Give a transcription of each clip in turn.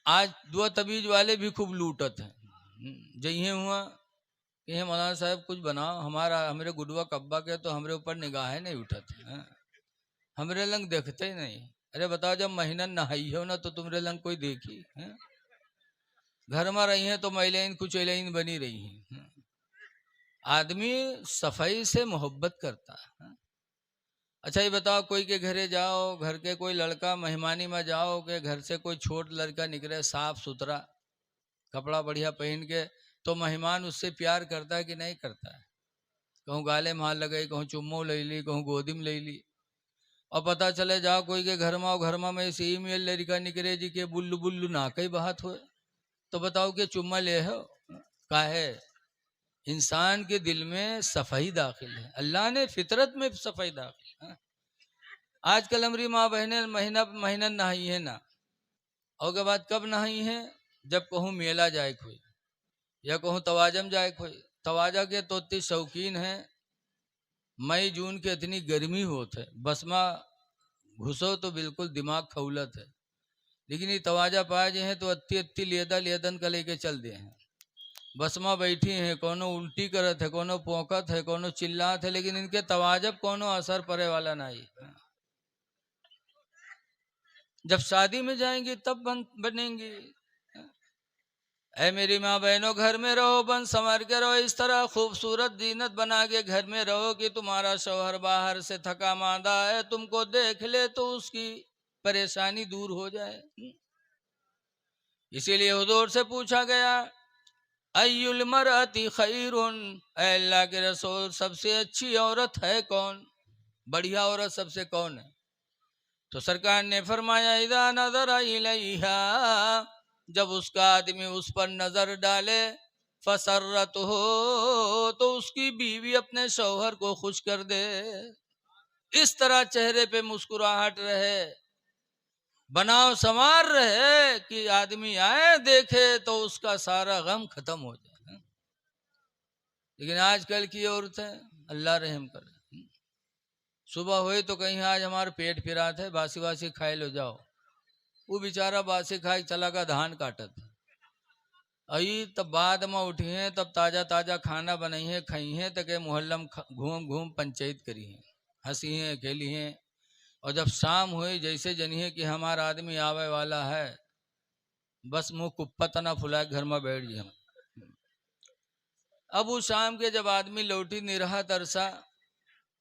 आज दुआ तबीज वाले भी खूब लूटत हैं। जइए हुआ कि मौलाना साहब कुछ बनाओ, हमारा हमरे गुडवा कब्बा के तो हमरे ऊपर निगाहें नहीं उठत हैं, हमरे लंग देखते ही नहीं। अरे बताओ, जब महीना नहाई हो ना तो तुमरे लंग कोई देखी है? घर में रही हैं तो महिलाएं कुछ महिलाएं बनी रही हैं। आदमी सफाई से मोहब्बत करता है। अच्छा ये बताओ, कोई के घरे जाओ, घर के कोई लड़का मेहमानी में जाओ के घर से कोई छोट लड़का निकले साफ सुथरा कपड़ा बढ़िया पहन के, तो मेहमान उससे प्यार करता है कि नहीं करता है? कहूँ गाले मार लगे, कहूँ चुम्मो ले ली, कहूँ गोदी में ले ली। और पता चले जाओ कोई के घर में, घर में सी मेल लड़का निकले जी के बुल्लू बुल्लू ना कई बात हो, तो बताओ कि चुम्मा ले हो काहे? इंसान के दिल में सफाई दाखिल है, अल्लाह ने फितरत में सफाई दाखिल है। आजकल हमारी माँ बहनें महीना महीना नहाई है ना, और के बाद कब नहाई है? जब कहूँ मेला जाए कोई या कहूँ तवाजम जाए कोई। तवाजा के तो इतनी शौकीन है, मई जून के इतनी गर्मी होत है, बसमा घुसो तो बिल्कुल दिमाग खौलत है। लेकिन ये तवाजा पाए जो है तो अत्ती अत्ती लेदा लेदन का लेके चल दे हैं। बसमा बैठी हैं, कोनो उल्टी करत है, कोनो पोंकत है, कोनो चिल्लात है, लेकिन इनके तवाजब कोनो असर पड़े वाला नहीं। जब शादी में जाएंगी तब बनेंगी। ऐ मेरी माँ बहनों, घर में रहो, बन संवर के रहो, इस तरह खूबसूरत जीनत बना के घर में रहो कि तुम्हारा शौहर बाहर से थका मांदा है, तुमको देख ले तो उसकी परेशानी दूर हो जाए। इसीलिए हुजूर से पूछा गया, अय्युल मरअति खैरुन, अल्लाह के रसूल सबसे अच्छी औरत है कौन, बढ़िया औरत सबसे कौन है? तो सरकार ने फरमाया, इदा नजर इलैहा, जब उसका आदमी उस पर नजर डाले, फसरत हो, तो उसकी बीवी अपने शौहर को खुश कर दे। इस तरह चेहरे पे मुस्कुराहट रहे, बनाव संवार रहे कि आदमी आए देखे तो उसका सारा गम खत्म हो जाए। लेकिन आजकल की औरतें अल्लाह रहम करे, सुबह हुई तो कहीं आज हमारे पेट फिरात है, बासी बासी खाए लो जाओ। वो बेचारा बासी खाए चला का धान काटत आई, तब बाद में उठी है, तब ताजा ताजा खाना बनाई है, खाई है, तक मोहल्लम घूम घूम पंचायत करी है, हंसी है, खेली है। और जब शाम हुई, जैसे जनिए कि हमारा आदमी आवे वाला है, बस मुंह कुप्पा तना फुलाए घर में बैठ गए हम। अब उस शाम के जब आदमी लौटी निरहा तरसा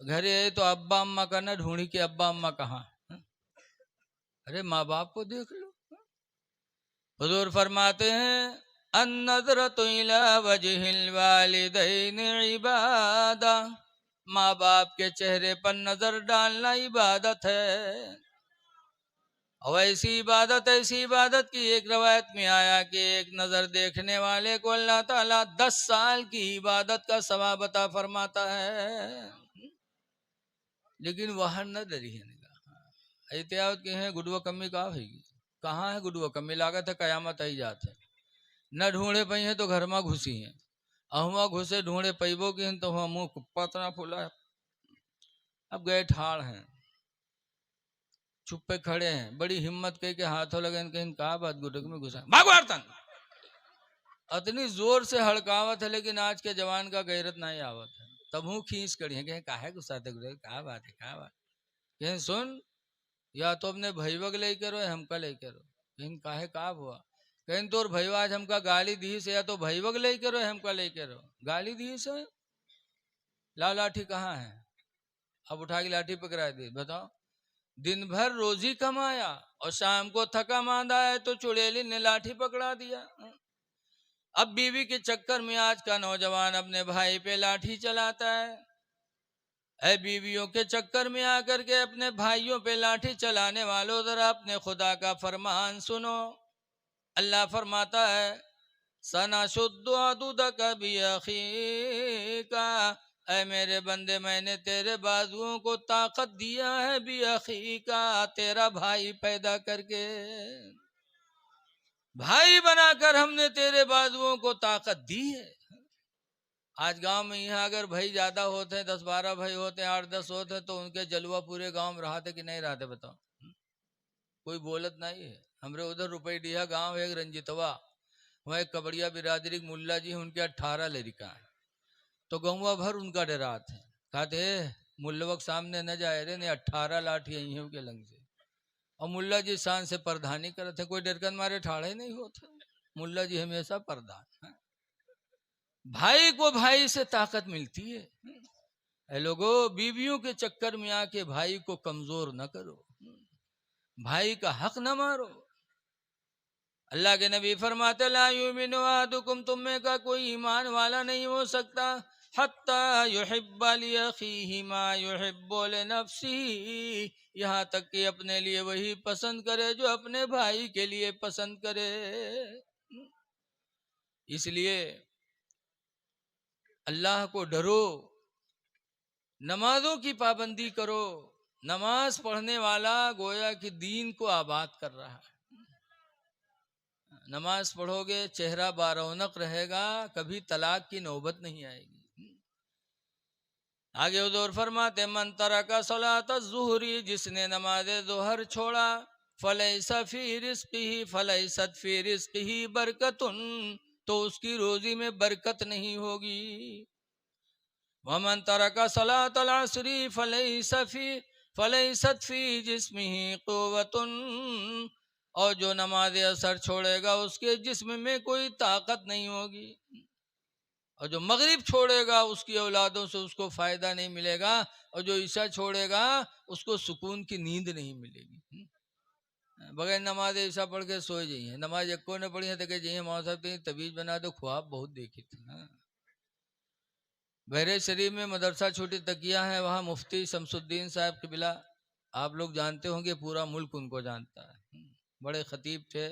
घरे आए, तो अब्बा अम्मा का ना ढूंढी के अब्बा अम्मा कहाँ? अरे माँ बाप को देख लो। हुजूर फरमाते हैं, अन्नज़रतु इला वजहिल वालिदैन इबादा, माँ बाप के चेहरे पर नजर डालना इबादत है। और ऐसी इबादत की एक रवायत में आया कि एक नजर देखने वाले को अल्लाह ताला 10 साल की इबादत का सवाब अता फरमाता है। लेकिन वह न डरी है एहतियात के हैं, गुडवा कमी कहा होगी, कहाँ है गुडवा कमी? लागत है कयामत आई जात है। न ढूंढे पई है तो घर में घुसी हैं, अहुआ घुसे ढूंढे पैबो की तो हुआ मुँह कुप्पा तना फूला। अब गए ठाड़ हैं, चुप्पे खड़े हैं, बड़ी हिम्मत कह के हाथों लगे, कहीं कहा बात गुटक में घुसा भागवार्तन, इतनी जोर से हड़कावत है, लेकिन आज के जवान का गैरत नहीं आवत है। तब हूँ खींच कड़ी है, कहे काहे गुस्साते गुटक, कहा बात है, कहा बात? कहें सुन, या तो अपने भैवक ले करो या हमका ले करो। कहीं काहे का हुआ? कहीं तोर भैया आज हमका गाली दी से, या तो भैवक ले करो या हमका ले करो। गाली दी से ला लाठी कहाँ है? अब उठा के लाठी पकड़ा दी। बताओ, दिन भर रोजी कमाया और शाम को थका मांदा है तो चुड़ैली ने लाठी पकड़ा दिया। अब बीवी के चक्कर में आज का नौजवान अपने भाई पे लाठी चलाता है। ऐ बीवियों के चक्कर में आकर के अपने भाइयों पे लाठी चलाने वालों, जरा अपने खुदा का फरमान सुनो। अल्लाह फरमाता है, सना शुद्ध कभी अखीका, ऐ मेरे बंदे मैंने तेरे बाजुओं को ताकत दिया है भी अखीका, तेरा भाई पैदा करके, भाई बनाकर हमने तेरे बाजुओं को ताकत दी है। आज गांव में यहाँ अगर भाई ज्यादा होते हैं, 10-12 भाई होते हैं, 8-10 होते हैं, तो उनके जलवा पूरे गांव में रहते कि नहीं रहते? बताओ, कोई बोलत नहीं है। हमरे उधर रुपईडीहा गांव है एक रंजितवा, वहाँ एक कबड़िया बिरादरी के मुल्ला जी हैं, उनके 18 लड़का है। तो गौवा भर उनका डरात है, कहते मुल्लवक सामने न जाए रे, ने 18 लाठी आई है के लंग से। और मुल्ला जी शान से प्रधानी करते, कोई डर कर मारे ठाड़े नहीं होते, मुल्ला जी हमेशा प्रधान। भाई को भाई से ताकत मिलती है। ऐ लोगों, बीवियों के चक्कर में आके भाई को कमजोर न करो, भाई का हक न मारो। अल्लाह के नबी फरमाते ला युमिनु अहादुकुम, तुम में का कोई ईमान वाला नहीं हो सकता हत्ता युहिब्बा लिअखीहि मा युहिब्बु लिनफ्सिही, यहाँ तक कि अपने लिए वही पसंद करे जो अपने भाई के लिए पसंद करे। इसलिए अल्लाह को डरो, नमाजों की पाबंदी करो। नमाज पढ़ने वाला गोया कि दीन को आबाद कर रहा है। नमाज पढ़ोगे चेहरा बारौनक रहेगा, कभी तलाक की नौबत नहीं आएगी। आगे उधर फरमाते मन तरका सलात ज़ुहरी, जिसने नमाज ज़ोहर छोड़ा फलैसा फी रिज़्क़िही फलैसत फी रिज़्क़िही बरकतुन, तो उसकी रोजी में बरकत नहीं होगी। वमन तरका सलात अल असरी फलैसत फी जिस्मिही क़ुव्वतुन, और जो नमाज असर छोड़ेगा उसके जिस्म में कोई ताकत नहीं होगी। और जो मगरिब छोड़ेगा उसकी औलादों से उसको फायदा नहीं मिलेगा, और जो ईशा छोड़ेगा उसको सुकून की नींद नहीं मिलेगी। बगैर नमाज ईशा पढ़ के सोए जाइए, नमाज एको ने पढ़ी है तो कह जाइए मौला साहब तबीज बना दो, ख्वाब बहुत देखी थी। बहरे शरीफ में मदरसा छोटी तकिया है, वहाँ मुफ्ती शमसुद्दीन साहब क़िबला, आप लोग जानते होंगे, पूरा मुल्क उनको जानता है। बड़े खतीब थे,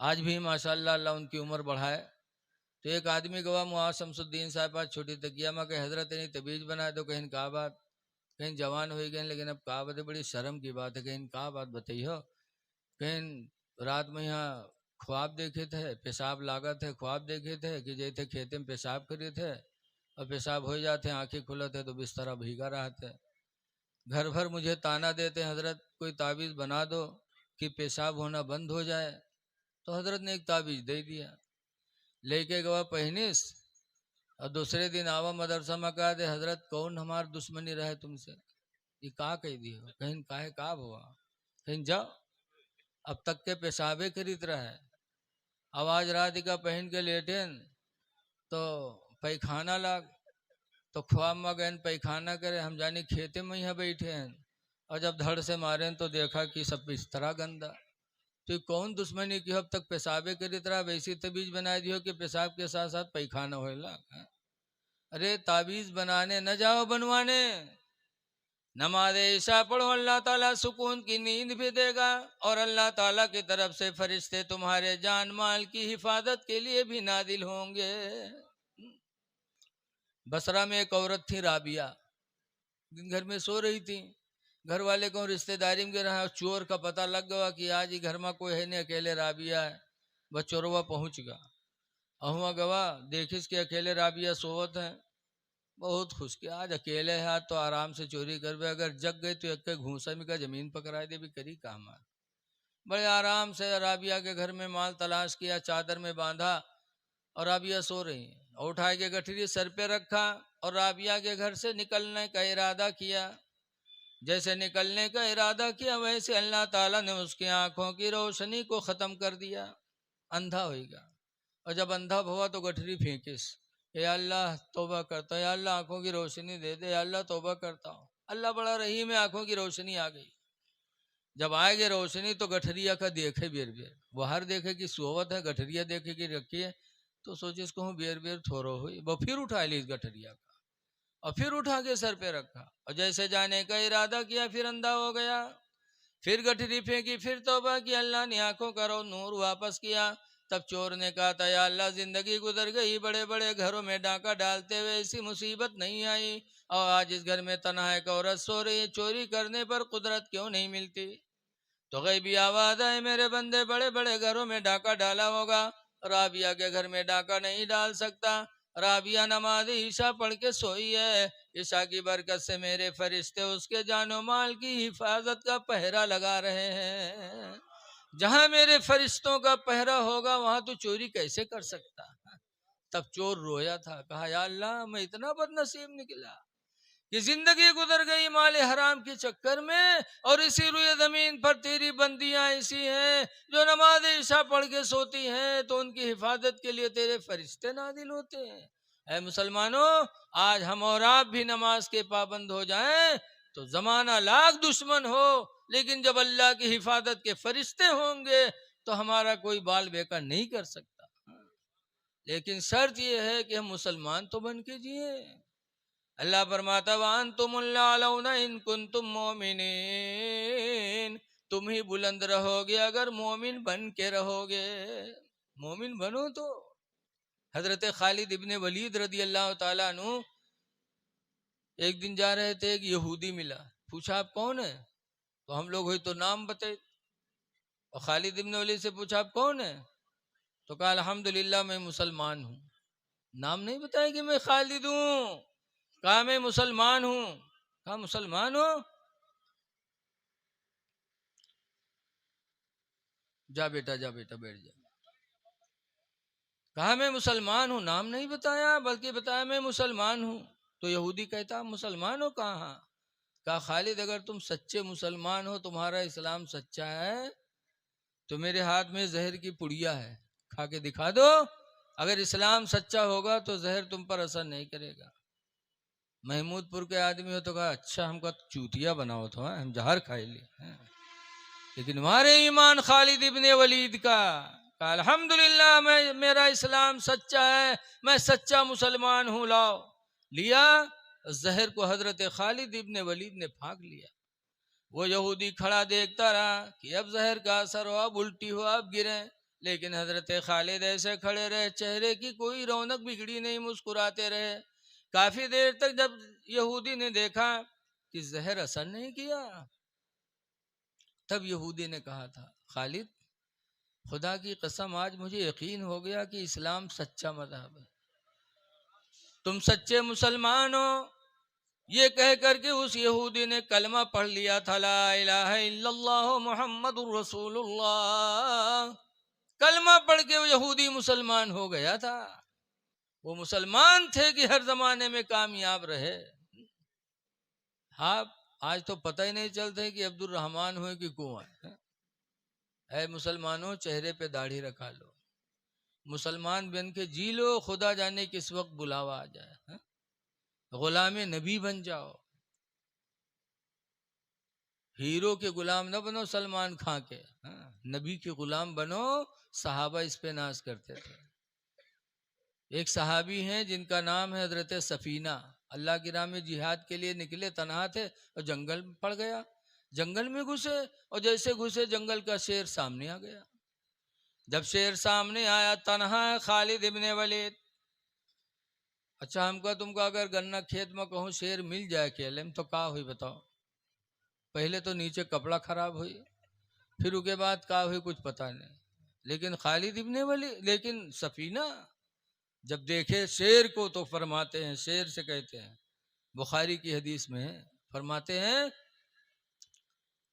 आज भी माशाअल्लाह अल्लाह उनकी उम्र बढ़ाए। तो एक आदमी गवा मुआ शमसुद्दीन साहब आज छोटी तकिया में कहे हजरत ने तबीज बनाए, तो कहीं कहा बात, कहीं जवान हो गए लेकिन अब कहा बात बड़ी शर्म की बात है, कहीं कहा बात बताइए। कहीं रात में यहाँ ख्वाब देखे थे, पेशाब लागत है, ख्वाब देखे थे कि जैसे खेते में पेशाब करे थे और पेशाब हो जाते, आंखें खुलत है तो बिस्तरा भीगा रहता है। घर भर मुझे ताना देते हैं हजरत कोई ताबीज़ बना दो कि पेशाब होना बंद हो जाए। तो हजरत ने एक ताबीज़ दे दिया, लेके गवा पहनिस, और दूसरे दिन आवा मदरसा में कहा दे हजरत कौन हमार दुश्मनी रहे तुमसे, ये का कह दियो, कहीं काहे का हुआ, कहीं जाओ, अब तक के पेशाबे खरीद रहा है। आवाज रात का पहन के लेटे तो पैखाना लाग, तो ख्वाब में गए पैखाना करे, हम जाने खेते में यहाँ बैठे हैं, और जब धड़ से मारे तो देखा कि सब इस तरह गंदा। तो कौन दुश्मनी की, अब तक पेशाबे करी तरह वैसी तबीज बना दियो कि पेशाब के साथ साथ पैखाना होएला। अरे ताबीज बनाने न जाओ, बनवाने। नमाज ईशा पढ़ो, अल्लाह ताला सुकून की नींद भी देगा, और अल्लाह ताला की तरफ से फरिश्ते तुम्हारे जान माल की हिफाजत के लिए भी नादिल होंगे। बसरा में एक औरत थी राबिया, दिन घर में सो रही थी, घर वाले को रिश्तेदारी में रहा, चोर का पता लग गया कि आज ही घर में कोई है नहीं, अकेले राबिया है। वह चोरवा पहुंच गया, अहुआ गवा देखिस कि अकेले राबिया सोवत है, बहुत खुश कि आज अकेले है, आज तो आराम से चोरी करवे, अगर जग गए तो एक घूसा में का जमीन पकड़ा दे भी करी काम। बड़े आराम से राबिया के घर में माल तलाश किया, चादर में बांधा, और राबिया सो रही, उठा के गठरी सर पे रखा और राबिया के घर से निकलने का इरादा किया। जैसे निकलने का इरादा किया वैसे अल्लाह ताला ने उसकी आंखों की रोशनी को ख़त्म कर दिया, अंधा होगा। और जब अंधा हुआ तो गठरी फेंकिस, ए अल्लाह तौबा करता, या अल्लाह आंखों की रोशनी दे दे, या अल्लाह तौबा करता हूँ। अल्लाह बड़ा रहीम है, आंखों की रोशनी आ गई। जब आएगी रोशनी तो गठरिया का देखे बेर बेर, बाहर देखे कि सोवत है, गठरिया देखे कि रखी है, तो सोचे इसको हूँ बेर बेर थोरो हुई, वो फिर उठा ली इस गठरिया का और फिर उठा के सर पे रखा, और जैसे जाने का इरादा किया फिर अंधा हो गया। फिर गठरी फेंकी, फिर तौबा की, अल्लाह ने आंखों का नूर वापस किया। तब चोर ने कहा था या अल्लाह जिंदगी गुजर गई, बड़े बड़े घरों में डाका डालते हुए ऐसी मुसीबत नहीं आई, और आज इस घर में तन्हा एक औरत सो रही है, चोरी करने पर कुदरत क्यों नहीं मिलती। तो गैबी आवाज आए, मेरे बंदे बड़े बड़े घरों में डाका डाला होगा, राबिया के घर में डाका नहीं डाल सकता। राबिया नमाज ईशा पढ़ के सोई है, ईशा की बरकत से मेरे फरिश्ते उसके जानो माल की हिफाजत का पहरा लगा रहे हैं। जहां मेरे फरिश्तों का पहरा होगा वहां तू चोरी कैसे कर सकता। तब चोर रोया था, कहा या अल्लाह मैं इतना बदनसीब निकला कि जिंदगी गुजर गई माले हराम के चक्कर में, और इसी रुए जमीन पर तेरी बंदियां ऐसी हैं जो नमाज ईशा पढ़ के सोती हैं तो उनकी हिफाजत के लिए तेरे फरिश्ते नाजिल होते हैं। ऐ मुसलमानों, आज हम और आप भी नमाज के पाबंद हो जाएं तो जमाना लाख दुश्मन हो, लेकिन जब अल्लाह की हिफाजत के फरिश्ते होंगे तो हमारा कोई बाल बेका नहीं कर सकता। लेकिन शर्त यह है कि हम मुसलमान तो बन के जिए। अल्लाह फरमाता वान तुमुल्लाउना इन कुंतुम मोमिनीन, तुम ही बुलंद रहोगे अगर मोमिन बन के रहोगे। मोमिन बनो तो। हजरत खालिद इब्ने वलीद रदी अल्लाह ताला अन्हु एक दिन जा रहे थे, एक यहूदी मिला, पूछा आप कौन है? तो हम लोग हुई तो नाम बताए, और खालिद इब्ने वलीद से पूछा आप कौन है? तो कहा अल्हम्दुलिल्लाह मैं मुसलमान हूँ। नाम नहीं बताया कि मैं खालिद हूँ, कहा मैं मुसलमान हूँ। कहा मुसलमान हो? जा बेटा जा बेटा बैठ जा। कहा मैं मुसलमान हूँ, नाम नहीं बताया बल्कि बताया मैं मुसलमान हूँ। तो यहूदी कहता मुसलमान हो कहाँ? कहा खालिद अगर तुम सच्चे मुसलमान हो, तुम्हारा इस्लाम सच्चा है, तो मेरे हाथ में जहर की पुड़िया है, खा के दिखा दो। अगर इस्लाम सच्चा होगा तो जहर तुम पर असर नहीं करेगा। महमूदपुर के आदमी हो तो कहा अच्छा हमका चूतिया बनाओ तो हम जहर खाए ले। लेकिन हमारे ईमान खालिद इब्ने वलीद का, कहा अल्हम्दुलिल्लाह मैं मेरा इस्लाम सच्चा है, मैं सच्चा मुसलमान हूँ। लाओ, लिया जहर को हजरत खालिद इब्ने वलीद ने फाँक लिया। वो यहूदी खड़ा देखता रहा कि अब जहर का असर हो, अब उल्टी हो, अब गिरे, लेकिन हजरत खालिद ऐसे खड़े रहे, चेहरे की कोई रौनक बिगड़ी नहीं, मुस्कुराते रहे। काफी देर तक जब यहूदी ने देखा कि जहर असर नहीं किया, तब यहूदी ने कहा था खालिद खुदा की कसम आज मुझे यकीन हो गया कि इस्लाम सच्चा मजहब है, तुम सच्चे मुसलमान हो। ये कह करके उस यहूदी ने कलमा पढ़ लिया था, ला इलाहा इल्लल्लाह मुहम्मदुर रसूलुल्लाह। कलमा पढ़ के वो यहूदी मुसलमान हो गया था। वो मुसलमान थे कि हर जमाने में कामयाब रहे। हाँ, आज तो पता ही नहीं चलता कि अब्दुल रहमान हुए कि कौन है। ऐ मुसलमानों, चेहरे पे दाढ़ी रखा लो, मुसलमान बन के जी लो, खुदा जाने किस वक्त बुलावा आ जाए। गुलाम नबी बन जाओ, हीरो के गुलाम न बनो सलमान खान के, नबी के गुलाम बनो। सहाबा इस पे नाज करते थे। एक सहाबी हैं जिनका नाम है हजरत सफीना, अल्लाह की राह में जिहाद के लिए निकले, तनहा थे और जंगल में पड़ गया। जंगल में घुसे और जैसे घुसे जंगल का शेर सामने आ गया। जब शेर सामने आया, तनहा है खालिद इब्ने वलीद। अच्छा हमका तुमका अगर गन्ना खेत में कहूँ शेर मिल जाए अकेले में तो का हुई बताओ? पहले तो नीचे कपड़ा खराब हुई, फिर उसके बाद का हुई कुछ पता नहीं। लेकिन खालिद इब्ने वलीद, लेकिन सफीना जब देखे शेर को तो फरमाते हैं, शेर से कहते हैं, बुखारी की हदीस में है, फरमाते हैं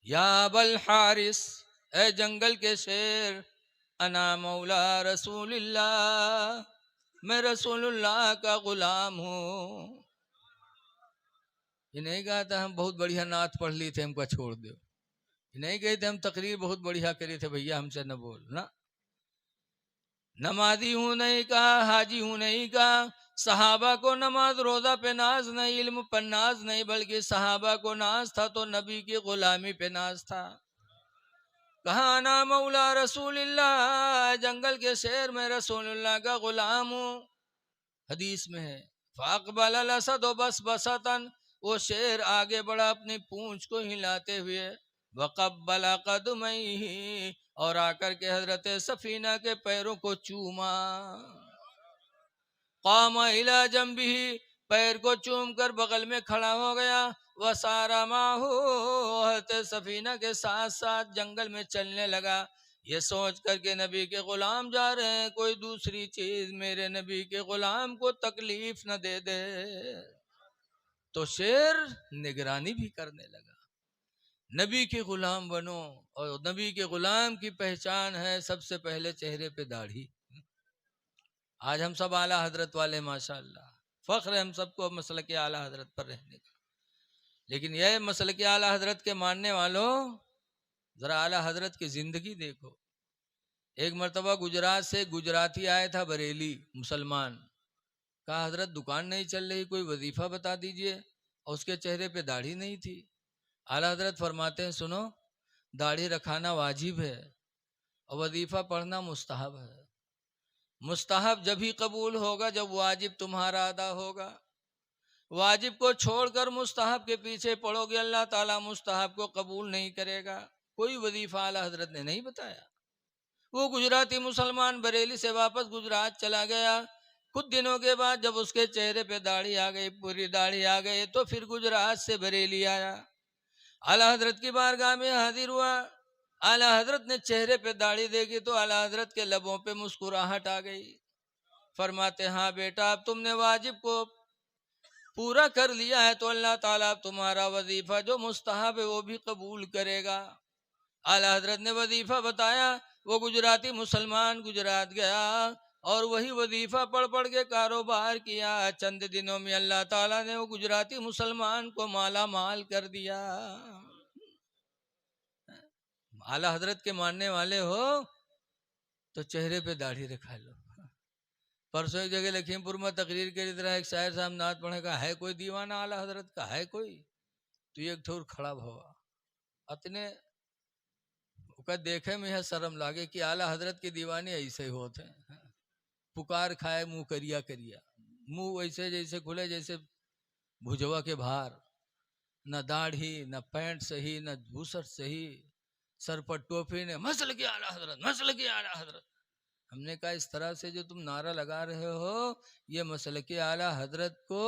या अबल हारिस, ए जंगल के शेर, अना मौला रसूलिल्लाह, मैं रसूलुल्लाह का गुलाम हूँ। ये नहीं कहा था हम बहुत बढ़िया नात पढ़ ली थे हमको छोड़ दो, ये नहीं कहे थे हम तकरीर बहुत बढ़िया करे थे भैया हमसे न बोल ना। नमाजी हूँ नहीं कहा, हाजी हूँ नहीं कहा। सहाबा को नमाज रोजा पे नाज नहीं, इल्म पर नाज नहीं, बल्कि सहाबा को नाज था तो नबी की गुलामी पे नाज था। कहा ना मौला रसूलिल्लाह, जंगल के शेर में रसूलुल्लाह का गुलाम हूँ। हदीस में है फाकबल असद बस बसतन, वो शेर आगे बढ़ा अपनी पूंछ को हिलाते हुए, वक़ब्बल क़दमैहि, और आकर के हजरत सफीना के पैरों को चूमा। क़ाम इला जंबिही, पैर को चूम कर बगल में खड़ा हो गया। वसारा माहू, हजरत सफीना के साथ साथ जंगल में चलने लगा। ये सोच कर के नबी के गुलाम जा रहे हैं, कोई दूसरी चीज मेरे नबी के गुलाम को तकलीफ न दे दे। तो शेर निगरानी भी करने लगा। नबी के गुलाम बनो, और नबी के गुलाम की पहचान है सबसे पहले चेहरे पे दाढ़ी। आज हम सब आला हजरत वाले माशाअल्लाह, फख्र है हम सबको मसल के आला हजरत पर रहने का। लेकिन यह मसल के आला हजरत के मानने वालों, जरा आला हजरत की जिंदगी देखो। एक मरतबा गुजरात से गुजराती आया था बरेली, मुसलमान। कहा हजरत दुकान नहीं चल रही, कोई वजीफा बता दीजिए। और उसके चेहरे पे दाढ़ी नहीं थी। आला हजरत फरमाते हैं सुनो, दाढ़ी रखाना वाजिब है और वजीफा पढ़ना मुस्तहब है। मुस्तहब जब ही कबूल होगा जब वाजिब तुम्हारा अदा होगा। वाजिब को छोड़कर मुस्तहब के पीछे पढ़ोगे, अल्लाह ताला मुस्तहब को कबूल नहीं करेगा। कोई वजीफा आला हजरत ने नहीं बताया। वो गुजराती मुसलमान बरेली से वापस गुजरात चला गया। कुछ दिनों के बाद जब उसके चेहरे पे दाढ़ी आ गई, पूरी दाढ़ी आ गई, तो फिर गुजरात से बरेली आया, आला हजरत की बारगाह में हाजिर हुआ। आला हजरत ने चेहरे पे दाढ़ी देखी तो आला हजरत के लबों पे मुस्कुराहट आ गई। फरमाते हाँ बेटा, अब तुमने वाजिब को पूरा कर लिया है तो अल्लाह ताला तुम्हारा वजीफा जो मुस्तहब है वो भी कबूल करेगा। आला हजरत ने वजीफा बताया। वो गुजराती मुसलमान गुजरात गया और वही वजीफा पढ़ पढ़ के कारोबार किया। चंद दिनों में अल्लाह ताला ने वो गुजराती मुसलमान को माला माल कर दिया। आला हजरत के मानने वाले हो तो चेहरे पे दाढ़ी रखा लो। परसों एक जगह लखीमपुर में तकरीर के तरह एक शायर साहब नात पढ़े का, है कोई दीवाना आला हजरत का, है कोई? तो एक ठोर खड़ा भवा अतने का देखे में यह शर्म लागे कि आला हजरत के दीवाने ऐसे ही होते हैं। पुकार खाए मुंह करिया करिया, मुंह ऐसे जैसे खुले जैसे भुजवा के भार, न दाढ़ी न पैंट सही न भूसट सही, सर पर टोपी ने मसल के आला हजरत, मसल के आला हजरत। हमने कहा इस तरह से जो तुम नारा लगा रहे हो ये मसल के आला हजरत को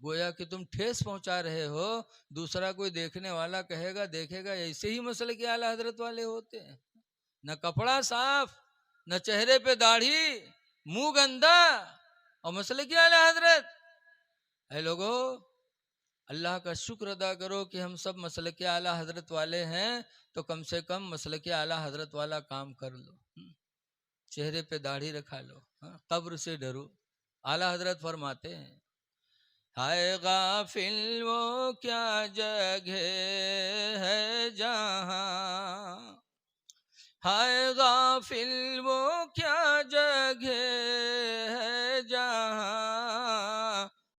गोया कि तुम ठेस पहुंचा रहे हो। दूसरा कोई देखने वाला कहेगा देखेगा ऐसे ही मसल के आला हजरत वाले होते हैं, न कपड़ा साफ न चेहरे पे दाढ़ी, मुंह गंदा और मसल के आला हजरत। है लोगो, अल्लाह का शुक्र अदा करो कि हम सब मसल के आला हजरत वाले हैं, तो कम से कम मसल के आला हजरत वाला काम कर लो, चेहरे पे दाढ़ी रखा लो, कब्र से डरो। आला हजरत फरमाते हैं, हाय गाफिल वो क्या जगह है जहां, हाय गाफिल वो क्या जगह